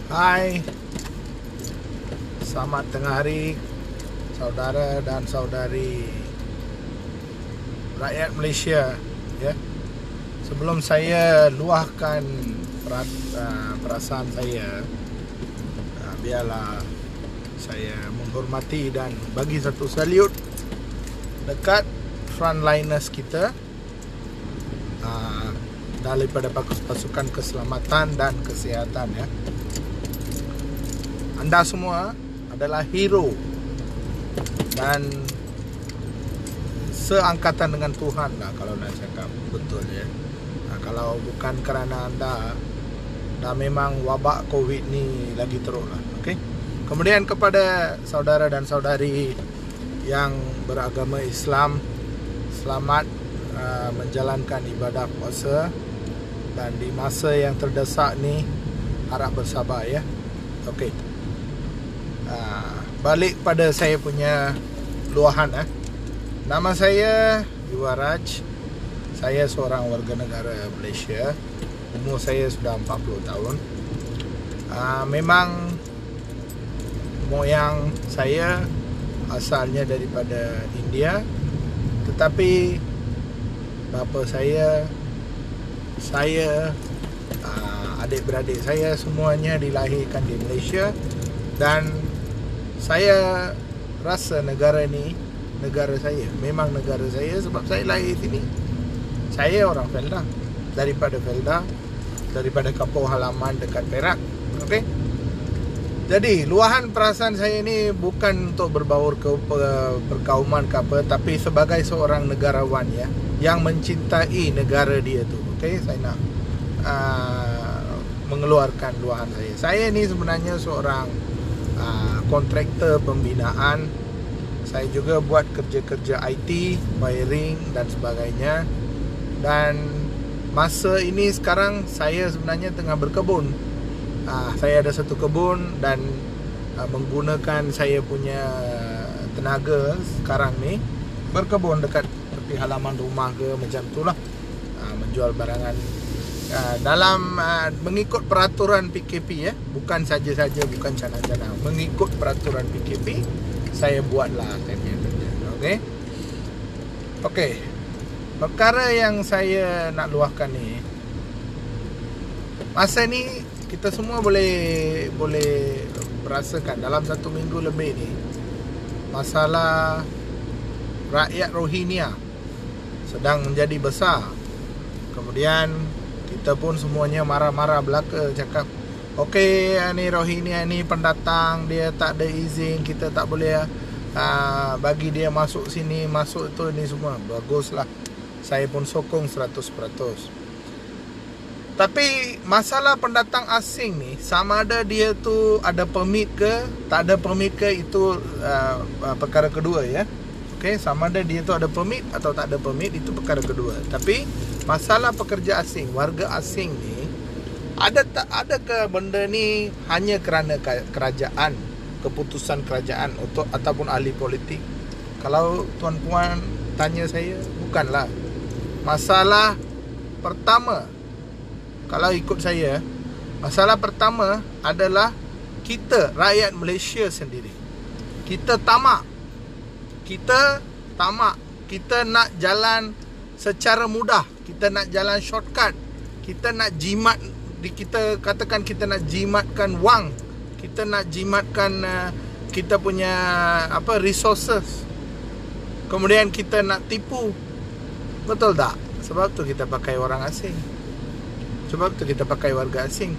Hai, selamat tengah hari saudara dan saudari rakyat Malaysia. Ya, sebelum saya luahkan perasaan saya, biarlah saya menghormati dan bagi satu salute dekat frontliners kita, daripada pasukan keselamatan dan kesihatan. Ya, anda semua adalah hero dan seangkatan dengan Tuhan lah, kalau nak cakap betul ya. Kalau bukan kerana anda, dah memang wabak COVID ni lagi teruk lah. Okay? Kemudian kepada saudara dan saudari yang beragama Islam, selamat menjalankan ibadah puasa, dan di masa yang terdesak ni harap bersabar ya. Okey. Balik pada saya punya luahan. Nama saya Yuwaraj. Saya seorang warga negara Malaysia. Umur saya sudah 40 tahun. Memang moyang saya asalnya daripada India, tetapi bapa saya, adik-beradik saya semuanya dilahirkan di Malaysia. Dan saya rasa negara ni negara saya, memang negara saya, sebab saya lahir sini. Saya orang Felda, daripada kampung halaman dekat Perak. Okey. Jadi luahan perasaan saya ni bukan untuk berbaur ke perkauman ke apa, tapi sebagai seorang negarawan ya, yang mencintai negara dia tu. Okey, saya nak mengeluarkan luahan saya. Saya ni sebenarnya seorang kontraktor pembinaan. Saya juga buat kerja-kerja IT, wiring dan sebagainya. Dan masa ini sekarang saya sebenarnya tengah berkebun. Saya ada satu kebun dan menggunakan saya punya tenaga sekarang ni berkebun dekat tepi halaman rumah ke macam tu lah, menjual barangan dalam mengikut peraturan PKP ya, bukan saja-saja, bukan canang-canang, mengikut peraturan PKP saya buatlah saya punya kerja. Okey. Perkara yang saya nak luahkan ni, masa ni kita semua boleh merasakan dalam satu minggu lebih ni, masalah rakyat Rohingya sedang menjadi besar. Kemudian kita pun semuanya marah-marah belaka, cakap okey, ni Rohingya ni pendatang, dia tak ada izin, kita tak boleh bagi dia masuk sini, masuk tu, ni semua baguslah. Saya pun sokong 100%. Tapi masalah pendatang asing ni, sama ada dia tu ada permit ke tak ada permit ke, itu perkara kedua ya. Okey, sama ada dia tu ada permit atau tak ada permit, itu perkara kedua. Tapi masalah pekerja asing, warga asing ni, ada ke benda ni hanya kerana kerajaan, keputusan kerajaan ataupun ahli politik? Kalau tuan-puan tanya saya, bukanlah. Masalah pertama, kalau ikut saya, masalah pertama adalah kita, rakyat Malaysia sendiri. Kita tamak. Kita nak jalan secara mudah. Kita nak jalan shortcut. Kita nak jimat, kita katakan kita nak jimatkan wang. Kita nak jimatkan kita punya resources. Kemudian kita nak tipu. Betul tak? Sebab tu kita pakai orang asing. Sebab tu kita pakai warga asing.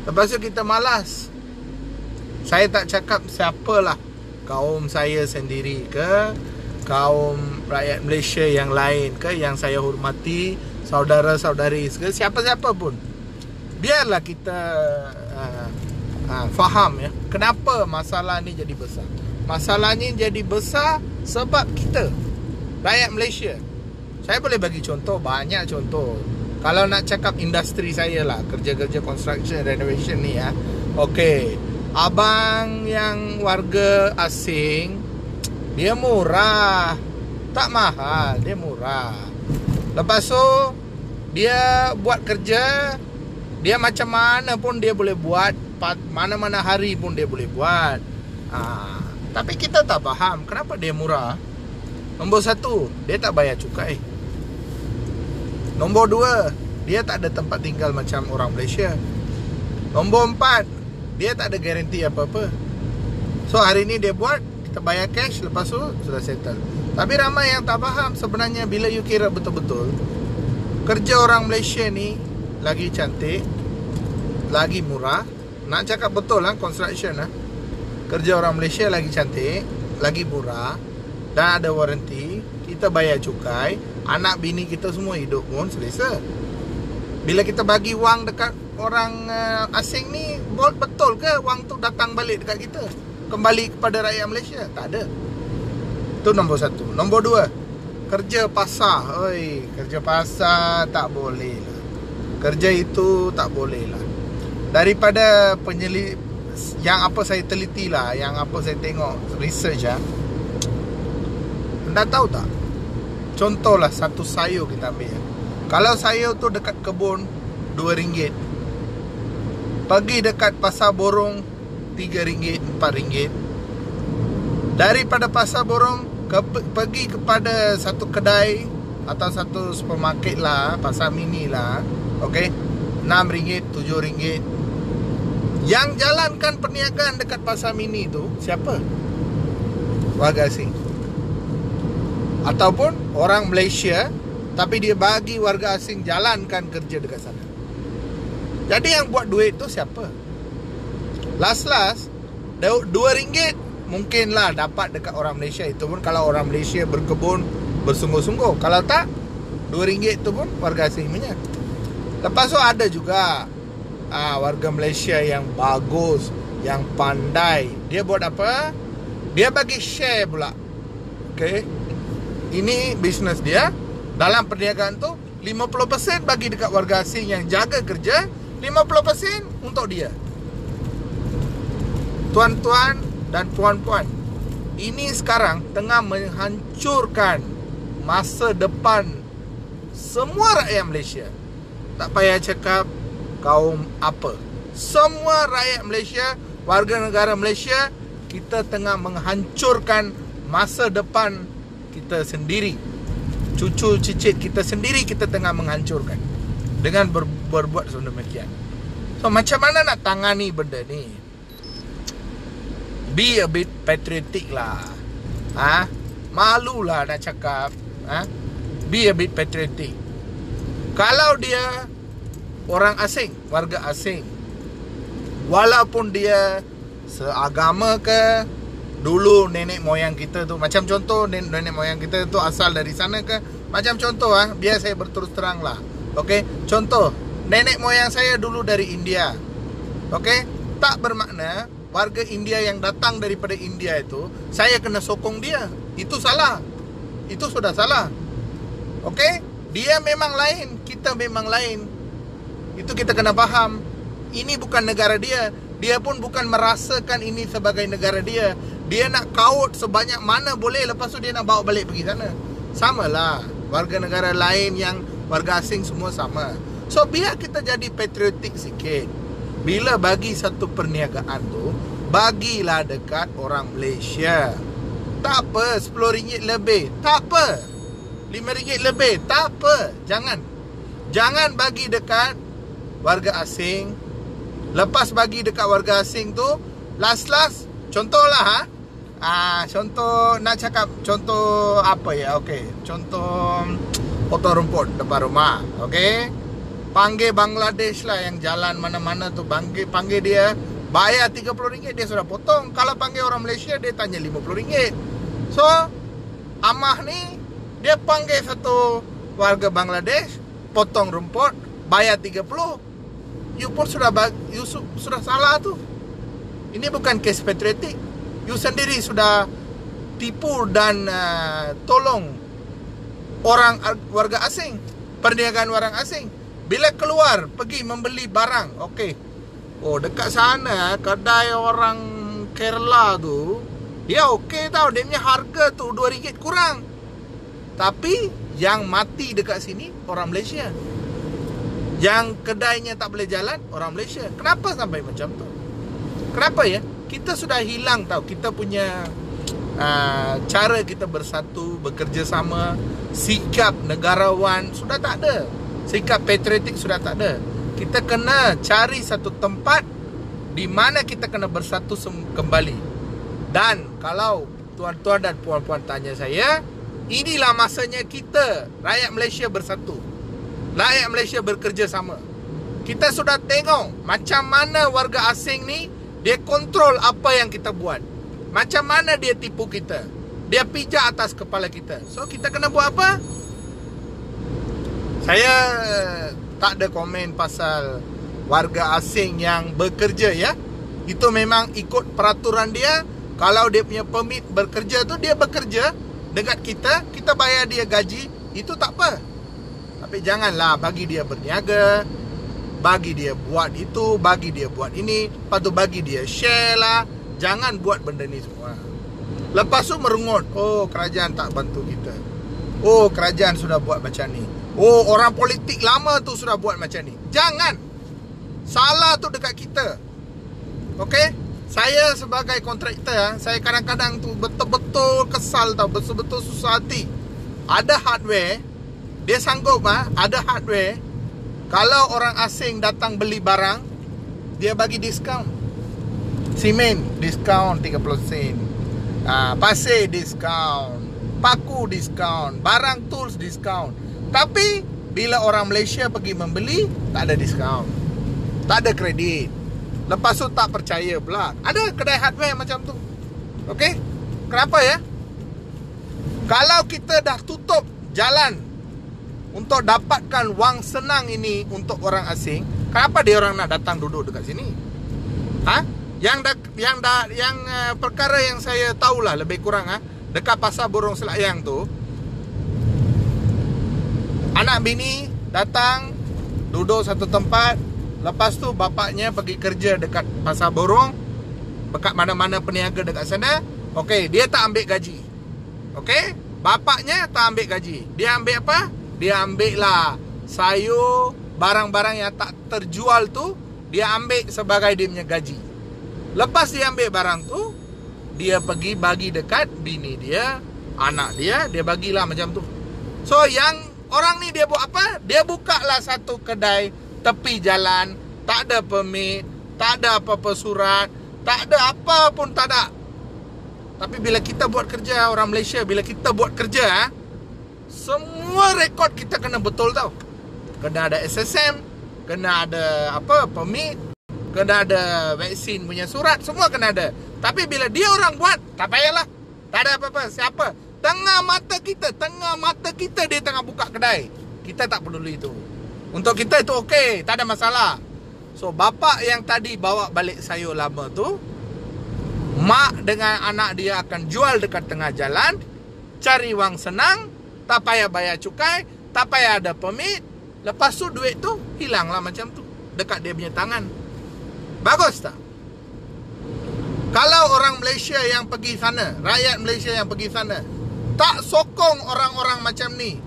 Lepas tu kita malas. Saya tak cakap siapalah, kaum saya sendiri ke, kaum rakyat Malaysia yang lain ke, yang saya hormati, saudara-saudari ke, siapa-siapa pun. Biarlah kita faham ya, kenapa masalah ni jadi besar. Masalahnya jadi besar sebab kita, rakyat Malaysia. Saya boleh bagi contoh, banyak contoh. Kalau nak cakap industri saya lah, kerja-kerja construction, renovation ni ya. Okey, abang yang warga asing, dia murah, tak mahal, dia murah. Lepas tu dia buat kerja Dia macam mana pun dia boleh buat, mana-mana hari pun dia boleh buat. Tapi kita tak faham kenapa dia murah. Nombor satu, dia tak bayar cukai. Nombor dua, dia tak ada tempat tinggal macam orang Malaysia. Nombor empat, dia tak ada garanti apa-apa. So hari ni dia buat, kita bayar cash, lepas tu sudah settle. Tapi ramai yang tak faham sebenarnya. Bila you kira betul-betul, kerja orang Malaysia ni lagi cantik, lagi murah. Nak cakap betul lah, construction lah, kerja orang Malaysia lagi cantik, lagi murah, dan ada warranty. Kita bayar cukai, anak bini kita semua hidup pun selesa. Bila kita bagi wang dekat orang asing ni, betul ke wang tu datang balik dekat kita, kembali kepada rakyat Malaysia? Tak ada. Itu nombor satu. Nombor dua, kerja pasar. Kerja pasar tak boleh lah. Kerja itu tak boleh lah. Daripada yang apa saya teliti lah, yang apa saya tengok, research lah, anda tahu tak? Contohlah satu sayur kita ambil. Kalau sayur tu dekat kebun RM2, pergi dekat pasar borong RM3, RM4. Daripada pasar borong pergi kepada satu kedai atau satu supermarket lah, pasar mini lah, okey, RM6, RM7. Yang jalankan perniagaan dekat pasar mini tu siapa? Warga asing. Ataupun orang Malaysia, tapi dia bagi warga asing jalankan kerja dekat sana. Jadi yang buat duit tu siapa? Last RM2 mungkinlah dapat dekat orang Malaysia. Itu pun kalau orang Malaysia berkebun bersungguh-sungguh. Kalau tak, RM2 tu pun warga asing punya. Lepas tu ada juga warga Malaysia yang bagus, yang pandai. Dia buat apa? Dia bagi share pula. Okay, ini bisnes dia. Dalam perniagaan tu 50% bagi dekat warga asing yang jaga kerja, 50% untuk dia. Tuan-tuan dan puan-puan, ini sekarang tengah menghancurkan masa depan semua rakyat Malaysia. Tak payah cakap kaum apa, semua rakyat Malaysia, warga negara Malaysia, kita tengah menghancurkan masa depan kita sendiri. Cucu cicit kita sendiri kita tengah menghancurkan dengan berbuat sedemikian. So macam mana nak tangani benda ni? Be a bit patriotic lah. Malulah nak cakap. Be a bit patriotic. Kalau dia orang asing, warga asing, walaupun dia seagama ke, dulu nenek moyang kita tu, macam contoh nenek moyang kita tu asal dari sana ke, macam contoh biar saya berterus terang lah. Okey, contoh nenek moyang saya dulu dari India. Okey, tak bermakna warga India yang datang daripada India itu saya kena sokong dia. Itu salah. Itu sudah salah. Okey, dia memang lain, kita memang lain. Itu kita kena faham. Ini bukan negara dia. Dia pun bukan merasakan ini sebagai negara dia. Dia nak kaut sebanyak mana boleh, lepas tu dia nak bawa balik pergi sana. Samalah warga negara lain yang warga asing semua sama. So biar kita jadi patriotik sikit. Bila bagi satu perniagaan tu, bagilah dekat orang Malaysia. Tak apa RM10 lebih, tak apa RM5 lebih, tak apa. Jangan bagi dekat warga asing. Lepas bagi dekat warga asing tu, last contohlah contoh nak cakap, contoh apa ya? Okey, contoh potong rumput depan rumah. Okey, panggil Bangladesh lah yang jalan mana-mana tu, panggil dia, bayar RM30 dia sudah potong. Kalau panggil orang Malaysia, dia tanya RM50. So amah ni dia panggil satu warga Bangladesh, potong rumput, bayar RM30. You pun sudah salah tu. Ini bukan kes patriotik. You sendiri sudah tipu dan tolong orang warga asing, perniagaan orang asing. Bila keluar pergi membeli barang, okey, dekat sana kedai orang Kerala tu, dia okey tau, dia punya harga tu RM2 kurang. Tapi yang mati dekat sini orang Malaysia. Yang kedainya tak boleh jalan, orang Malaysia. Kenapa sampai macam tu? Kenapa ya? Kita sudah hilang tahu kita punya cara kita bersatu, bekerja sama, sikap negarawan sudah tak ada. Sikap patriotik sudah tak ada. Kita kena cari satu tempat di mana kita kena bersatu kembali. Dan kalau tuan-tuan dan puan-puan tanya saya, inilah masanya kita, rakyat Malaysia bersatu. Rakyat Malaysia bekerja sama. Kita sudah tengok macam mana warga asing ni dia kontrol apa yang kita buat. Macam mana dia tipu kita. Dia pijak atas kepala kita. So kita kena buat apa? Saya tak ada komen pasal warga asing yang bekerja ya. Itu memang ikut peraturan dia. Kalau dia punya permit bekerja tu, dia bekerja dekat kita, kita bayar dia gaji, itu tak apa. Tapi janganlah bagi dia berniaga, bagi dia buat itu, bagi dia buat ini, lepas tu bagi dia share lah. Jangan buat benda ni semua. Lepas tu merungut, oh kerajaan tak bantu kita, oh kerajaan sudah buat macam ni, oh orang politik lama tu sudah buat macam ni. Jangan. Salah tu dekat kita. Okey? Saya sebagai kontraktor, saya kadang-kadang tu betul-betul kesal tau, betul-betul susah hati. Ada hardware, dia sanggup ada hardware. Kalau orang asing datang beli barang, dia bagi diskaun. Simen diskaun 30 sen, pasir diskaun, paku diskaun, barang tools diskaun. Tapi bila orang Malaysia pergi membeli, tak ada diskaun, tak ada kredit. Lepas tu tak percaya pula. Ada kedai hardware macam tu. Okey? Kenapa ya? Kalau kita dah tutup jalan untuk dapatkan wang senang ini untuk orang asing, kenapa dia orang nak datang duduk dekat sini? Yang perkara yang saya tahulah lebih kurang dekat Pasar Borong Selayang tu, anak bini datang duduk satu tempat. Lepas tu bapaknya pergi kerja dekat Pasar Borong, dekat mana-mana peniaga dekat sana. Okey, dia tak ambil gaji. Okey, bapaknya tak ambil gaji. Dia ambil apa? Dia ambil lah sayur, barang-barang yang tak terjual tu, dia ambil sebagai dia punya gaji. Lepas dia ambil barang tu, dia pergi bagi dekat bini dia, anak dia, dia bagilah macam tu. So yang orang ni dia buat apa? Dia buka lah satu kedai tepi jalan, tak ada permit, tak ada apa-apa surat, tak ada apa pun, tak ada. Tapi bila kita buat kerja, orang Malaysia, bila kita buat kerja, semua rekod kita kena betul tau. Kena ada SSM, kena ada apa, permit, kena ada vaksin punya surat, semua kena ada. Tapi bila dia orang buat, tak payahlah, tak ada apa-apa. Siapa? Tengah mata kita dia tengah buka kedai, kita tak peduli itu. Untuk kita itu okey, tak ada masalah. So bapa yang tadi bawa balik sayur lama tu, mak dengan anak dia akan jual dekat tengah jalan, cari wang senang, tak payah bayar cukai, tak payah ada permit. Lepas tu duit tu hilang lah macam tu dekat dia punya tangan. Bagus tak? Kalau orang Malaysia yang pergi sana, rakyat Malaysia yang pergi sana, tak sokong orang-orang macam ni,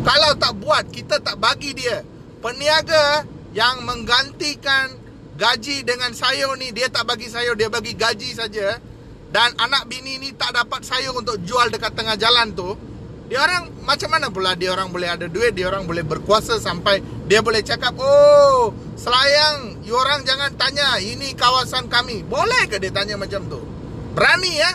kalau tak buat, kita tak bagi dia peniaga yang menggantikan gaji dengan sayur ni, dia tak bagi sayur, dia bagi gaji saja. Dan anak bini ni tak dapat sayur untuk jual dekat tengah jalan tu, dia orang macam mana pula dia orang boleh ada duit, dia orang boleh berkuasa sampai dia boleh cakap, oh Selayang, you orang jangan tanya, ini kawasan kami. Boleh ke dia tanya macam tu? Berani ya?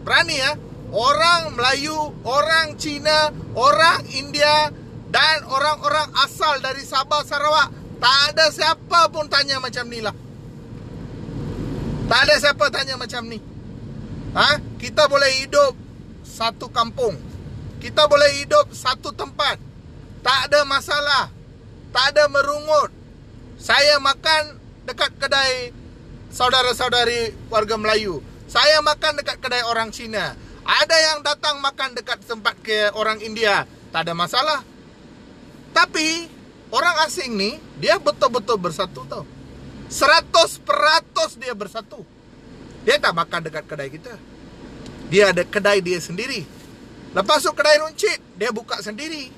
Berani ya? Orang Melayu, orang Cina, orang India dan orang-orang asal dari Sabah, Sarawak, tak ada siapa pun tanya macam ni lah. Tak ada siapa tanya macam ni. Kita boleh hidup satu kampung, kita boleh hidup satu tempat, tak ada masalah, tak ada merungut. Saya makan dekat kedai saudara-saudari warga Melayu, saya makan dekat kedai orang Cina, ada yang datang makan dekat tempat ke orang India, tak ada masalah. Tapi orang asing ni, dia betul-betul bersatu tau. 100% dia bersatu. Dia tak makan dekat kedai kita, dia ada kedai dia sendiri. Lepas tu kedai runcit dia buka sendiri.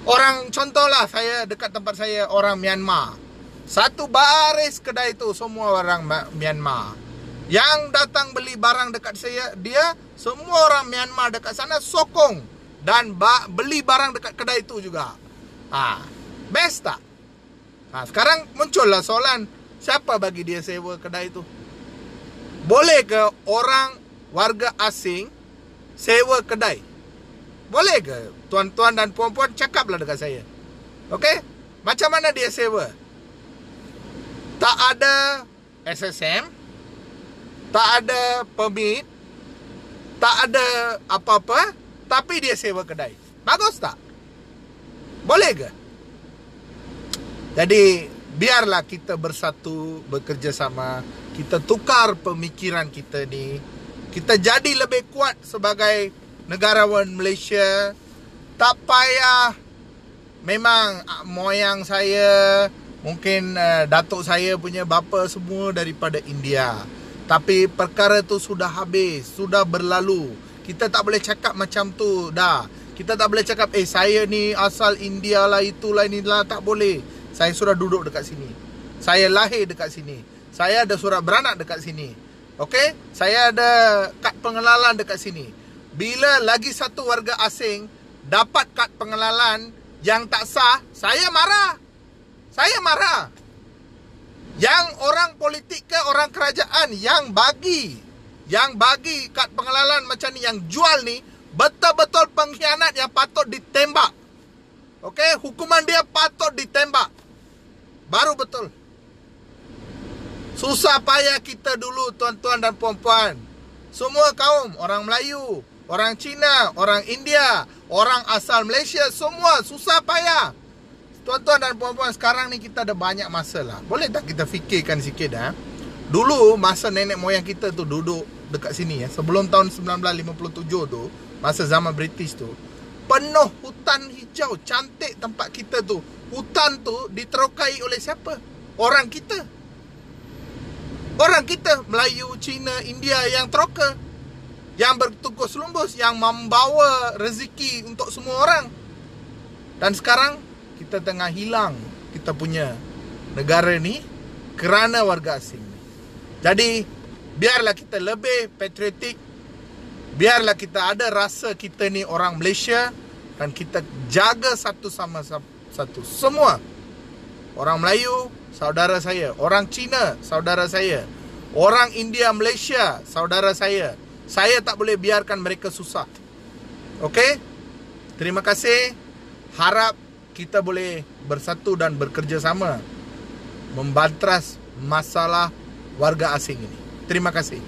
Orang contohlah, saya dekat tempat saya orang Myanmar. Satu baris kedai itu semua orang Myanmar. Yang datang beli barang dekat saya, dia semua orang Myanmar dekat sana sokong dan beli barang dekat kedai itu juga. Best tak? Sekarang muncullah soalan, siapa bagi dia sewa kedai itu? Boleh ke orang warga asing sewa kedai? Boleh ke? Tuan-tuan dan puan-puan cakaplah dekat saya. Okey? Macam mana dia sewa? Tak ada SSM, tak ada permit, tak ada apa-apa, tapi dia sewa kedai. Bagus tak? Boleh ke? Jadi, biarlah kita bersatu, bekerjasama, kita tukar pemikiran kita ni, kita jadi lebih kuat sebagai negarawan Malaysia. Tak payah memang moyang saya, mungkin datuk saya punya bapa semua daripada India. Tapi perkara tu sudah habis, sudah berlalu. Kita tak boleh cakap macam tu dah. Kita tak boleh cakap saya ni asal India lah, itulah inilah, tak boleh. Saya sudah duduk dekat sini. Saya lahir dekat sini. Saya ada surat beranak dekat sini. Okey? Saya ada kad pengenalan dekat sini. Bila lagi satu warga asing dapat kad pengenalan yang tak sah, saya marah. Saya marah. Yang orang politik ke orang kerajaan yang bagi kad pengenalan macam ni, yang jual ni, betul-betul pengkhianat yang patut ditembak. Okey, hukuman dia patut ditembak. Baru betul. Susah payah kita dulu, tuan-tuan dan puan-puan. Semua kaum, orang Melayu, orang Cina, orang India, orang asal Malaysia, semua susah payah. Tuan-tuan dan puan-puan, sekarang ni kita ada banyak masa lah. Boleh tak kita fikirkan sikit dah? Dulu masa nenek moyang kita tu duduk dekat sini sebelum tahun 1957 tu, masa zaman British tu, penuh hutan hijau, cantik tempat kita tu. Hutan tu diterokai oleh siapa? Orang kita. Orang kita, Melayu, Cina, India yang teroka, yang bertukus lumbus, yang membawa rezeki untuk semua orang. Dan sekarang kita tengah hilang kita punya negara ni kerana warga asing. Jadi biarlah kita lebih patriotik, biarlah kita ada rasa kita ni orang Malaysia, dan kita jaga satu sama satu. Semua orang Melayu saudara saya, orang Cina saudara saya, orang India Malaysia saudara saya. Saya tak boleh biarkan mereka susah. Okey? Terima kasih. Harap kita boleh bersatu dan bekerjasama membantras masalah warga asing ini. Terima kasih.